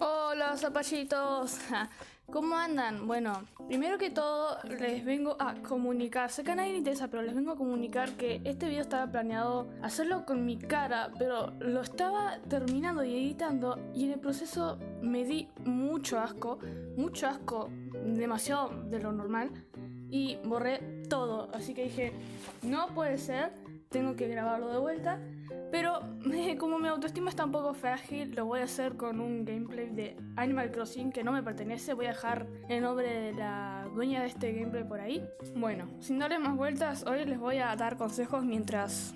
Hola zapallitos, ¿cómo andan? Bueno, primero que todo les vengo a comunicar, sé que a nadie le interesa, pero les vengo a comunicar que este video estaba planeado hacerlo con mi cara, pero lo estaba terminando y editando y en el proceso me di mucho asco, demasiado de lo normal y borré todo, así que dije, no puede ser, tengo que grabarlo de vuelta. Pero como mi autoestima está un poco frágil, lo voy a hacer con un gameplay de Animal Crossing que no me pertenece. Voy a dejar el nombre de la dueña de este gameplay por ahí. Bueno, sin darle más vueltas, hoy les voy a dar consejos mientras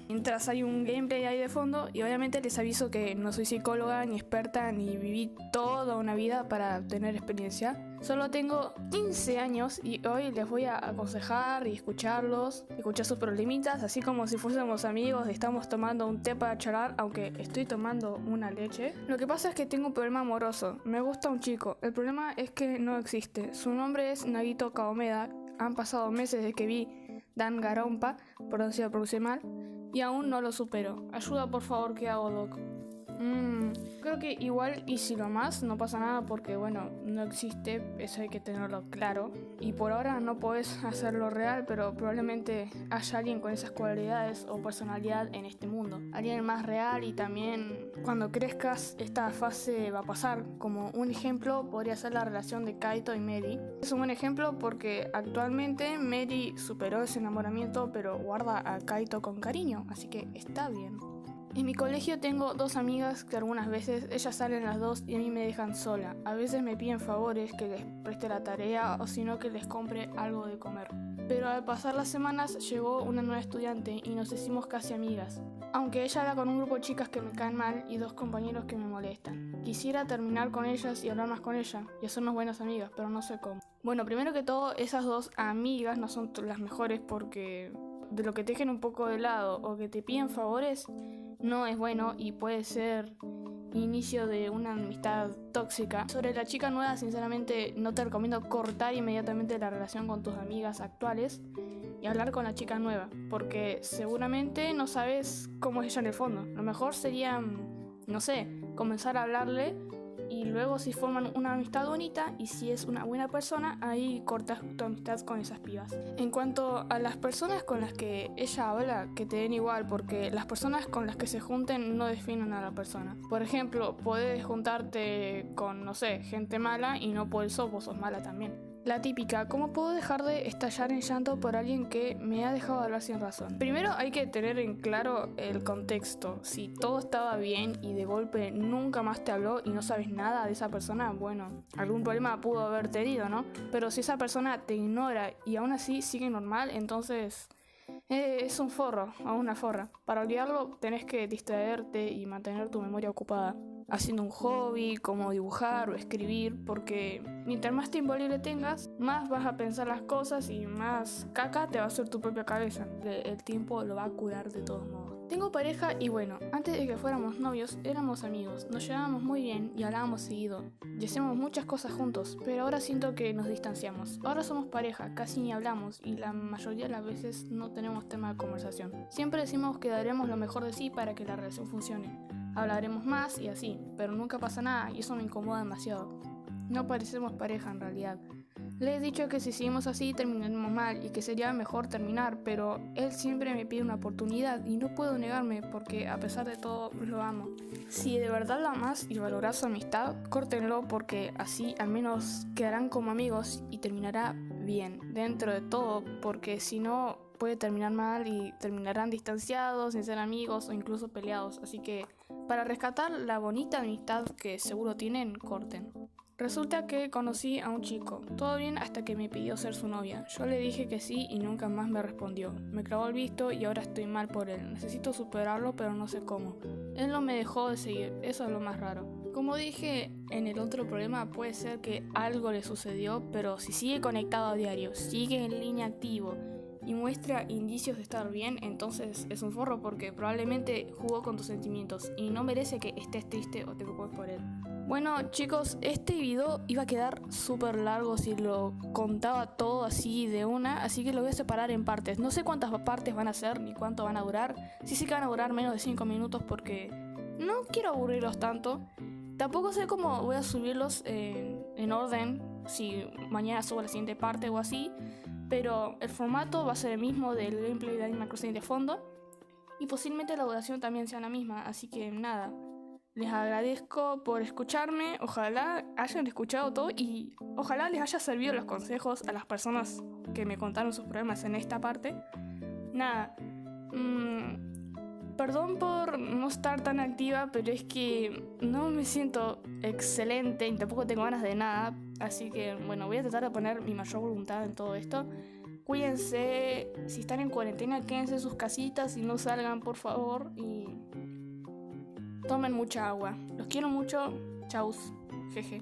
hay un gameplay ahí de fondo. Y obviamente les aviso que no soy psicóloga ni experta ni viví toda una vida para tener experiencia. Solo tengo 15 años y hoy les voy a aconsejar y escuchar sus problemitas, así como si fuésemos amigos y estamos tomando un té para charlar, aunque estoy tomando una leche. Lo que pasa es que tengo un problema amoroso. Me gusta un chico. El problema es que no existe. Su nombre es Nagito Kaomeda. Han pasado meses desde que vi Danganronpa, perdón si lo pronuncié mal, y aún no lo supero. Ayuda, por favor, ¿qué hago, Doc? Creo que igual y si lo más no pasa nada porque bueno, no existe, eso hay que tenerlo claro. Y por ahora no podés hacerlo real, pero probablemente haya alguien con esas cualidades o personalidad en este mundo. Alguien más real y también cuando crezcas esta fase va a pasar. Como un ejemplo podría ser la relación de Kaito y Mary. Es un buen ejemplo porque actualmente Mary superó ese enamoramiento pero guarda a Kaito con cariño, así que está bien. En mi colegio tengo dos amigas que algunas veces ellas salen las dos y a mí me dejan sola. A veces me piden favores, que les preste la tarea o si no que les compre algo de comer. Pero al pasar las semanas llegó una nueva estudiante y nos hicimos casi amigas. Aunque ella habla con un grupo de chicas que me caen mal y dos compañeros que me molestan. Quisiera terminar con ellas y hablar más con ella y hacernos buenas amigas, pero no sé cómo. Bueno, primero que todo, esas dos amigas no son las mejores porque de lo que te dejen un poco de lado o que te piden favores no es bueno y puede ser inicio de una amistad tóxica. Sobre la chica nueva, sinceramente no te recomiendo cortar inmediatamente la relación con tus amigas actuales y hablar con la chica nueva, porque seguramente no sabes cómo es ella en el fondo. Lo mejor sería, no sé, comenzar a hablarle y luego si forman una amistad bonita y si es una buena persona, ahí cortas tu amistad con esas pibas. En cuanto a las personas con las que ella habla, que te den igual, porque las personas con las que se junten no definen a la persona. Por ejemplo, podés juntarte con, no sé, gente mala y no por eso vos sos mala también. La típica, ¿cómo puedo dejar de estallar en llanto por alguien que me ha dejado hablar sin razón? Primero hay que tener en claro el contexto. Si todo estaba bien y de golpe nunca más te habló y no sabes nada de esa persona, bueno, algún problema pudo haber tenido, ¿no? Pero si esa persona te ignora y aún así sigue normal, entonces es un forro o una forra. Para olvidarlo tenés que distraerte y mantener tu memoria ocupada haciendo un hobby como dibujar o escribir, porque mientras más tiempo libre tengas, más vas a pensar las cosas y más caca te va a hacer tu propia cabeza. El tiempo lo va a curar de todos modos. Tengo pareja y bueno, antes de que fuéramos novios éramos amigos, nos llevábamos muy bien y hablábamos seguido y hacíamos muchas cosas juntos, pero ahora siento que nos distanciamos. Ahora somos pareja, casi ni hablamos y la mayoría de las veces no tenemos tema de conversación. Siempre decimos que daremos lo mejor de sí para que la relación funcione. Hablaremos más y así, pero nunca pasa nada y eso me incomoda demasiado. No parecemos pareja en realidad. Le he dicho que si seguimos así terminaremos mal y que sería mejor terminar, pero él siempre me pide una oportunidad y no puedo negarme porque a pesar de todo lo amo. Si de verdad lo amas y valoras su amistad, córtenlo porque así al menos quedarán como amigos y terminará bien dentro de todo, porque si no puede terminar mal y terminarán distanciados, sin ser amigos o incluso peleados, así que para rescatar la bonita amistad que seguro tienen, corten. Resulta que conocí a un chico, todo bien hasta que me pidió ser su novia. Yo le dije que sí y nunca más me respondió. Me clavó el visto y ahora estoy mal por él. Necesito superarlo pero no sé cómo. Él no me dejó de seguir, eso es lo más raro. Como dije en el otro problema, puede ser que algo le sucedió, pero si sigue conectado a diario, sigue en línea activo y muestra indicios de estar bien, entonces es un forro porque probablemente jugó con tus sentimientos y no merece que estés triste o te preocupes por él. Bueno chicos, este video iba a quedar súper largo si lo contaba todo así de una, así que lo voy a separar en partes. No sé cuántas partes van a ser ni cuánto van a durar. Sí sé que van a durar menos de 5 minutos porque no quiero aburrirlos tanto. Tampoco sé cómo voy a subirlos en orden, si mañana subo la siguiente parte o así, pero el formato va a ser el mismo del gameplay de Animal Crossing de fondo y posiblemente la duración también sea la misma, así que nada. Les agradezco por escucharme, ojalá hayan escuchado todo y ojalá les haya servido los consejos a las personas que me contaron sus problemas en esta parte. Nada, perdón por no estar tan activa, pero es que no me siento excelente y tampoco tengo ganas de nada. Así que bueno, voy a tratar de poner mi mayor voluntad en todo esto. Cuídense, si están en cuarentena, quédense en sus casitas y no salgan, por favor. Y tomen mucha agua. Los quiero mucho. Chaus. Jeje.